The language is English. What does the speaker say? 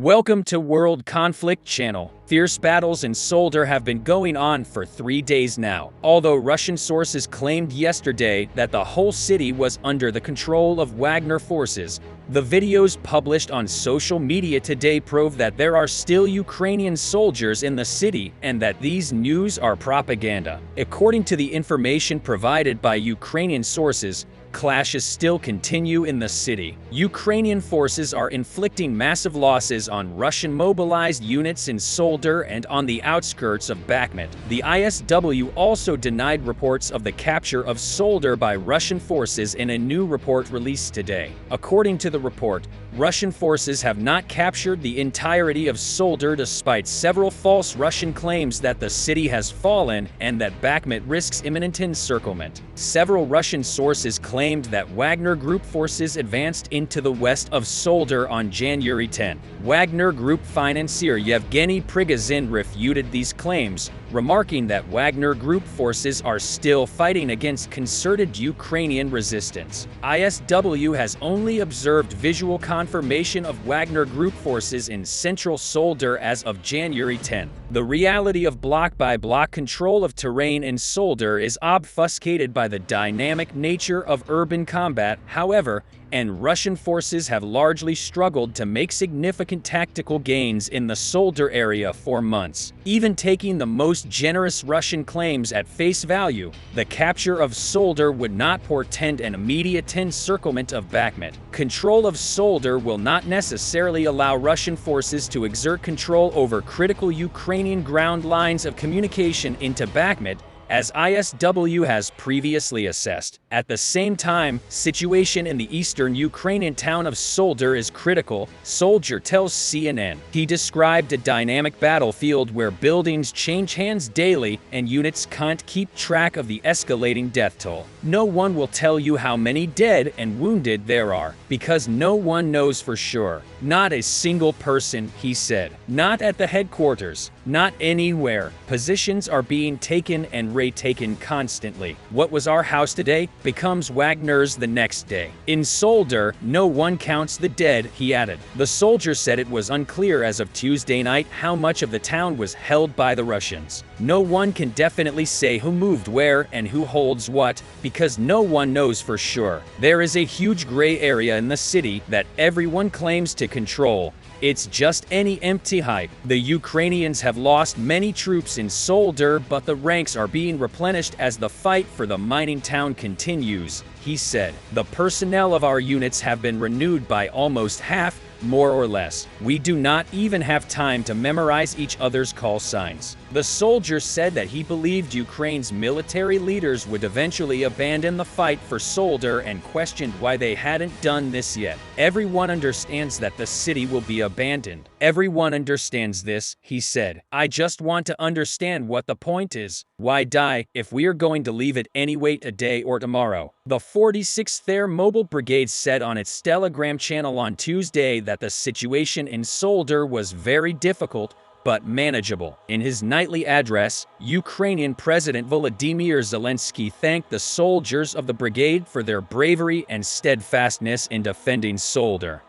Welcome to World Conflict Channel. Fierce battles in Soledar have been going on for 3 days now, although Russian sources claimed yesterday that the whole city was under the control of Wagner forces. The videos published on social media today prove that there are still Ukrainian soldiers in the city and that these news are propaganda. According to the information provided by Ukrainian sources, clashes still continue in the city. Ukrainian forces are inflicting massive losses on Russian mobilized units in Soledar and on the outskirts of Bakhmut. The ISW also denied reports of the capture of Soledar by Russian forces in a new report released today. According to the report, Russian forces have not captured the entirety of Soledar despite several false Russian claims that the city has fallen and that Bakhmut risks imminent encirclement. Several Russian sources claimed that Wagner Group forces advanced into the west of Soledar on January 10. Wagner Group financier Yevgeny Prigozhin refuted these claims, remarking that Wagner Group forces are still fighting against concerted Ukrainian resistance. ISW has only observed visual confirmation of Wagner Group forces in central Soledar as of January 10. The reality of block-by-block control of terrain in Soledar is obfuscated by the dynamic nature of urban combat, however, and Russian forces have largely struggled to make significant tactical gains in the Soledar area for months. Even taking the most generous Russian claims at face value, the capture of Soledar would not portend an immediate encirclement of Bakhmut. Control of Soledar will not necessarily allow Russian forces to exert control over critical Ukrainian ground lines of communication into Bakhmut, as ISW has previously assessed. At the same time, situation in the eastern Ukrainian town of Soledar is critical, Soldier tells CNN. He described a dynamic battlefield where buildings change hands daily and units can't keep track of the escalating death toll. No one will tell you how many dead and wounded there are, because no one knows for sure. Not a single person, he said. Not at the headquarters. Not anywhere. Positions are being taken and retaken constantly. What was our house today becomes Wagner's the next day. In Soledar, no one counts the dead, he added. The soldier said it was unclear as of Tuesday night how much of the town was held by the Russians. No one can definitely say who moved where and who holds what, because no one knows for sure. There is a huge gray area in the city that everyone claims to control. It's just any empty hype. The Ukrainians have lost many troops in Soledar, but the ranks are being replenished as the fight for the mining town continues, he said. The personnel of our units have been renewed by almost half, more or less. We do not even have time to memorize each other's call signs. The soldier said that he believed Ukraine's military leaders would eventually abandon the fight for Soledar and questioned why they hadn't done this yet. Everyone understands that the city will be abandoned. Everyone understands this, he said. I just want to understand what the point is. Why die if we are going to leave it anyway today or tomorrow? The 46th Air Mobile Brigade said on its Telegram channel on Tuesday that the situation in Soledar was very difficult but manageable. In his nightly address, Ukrainian President Volodymyr Zelensky thanked the soldiers of the brigade for their bravery and steadfastness in defending Soledar.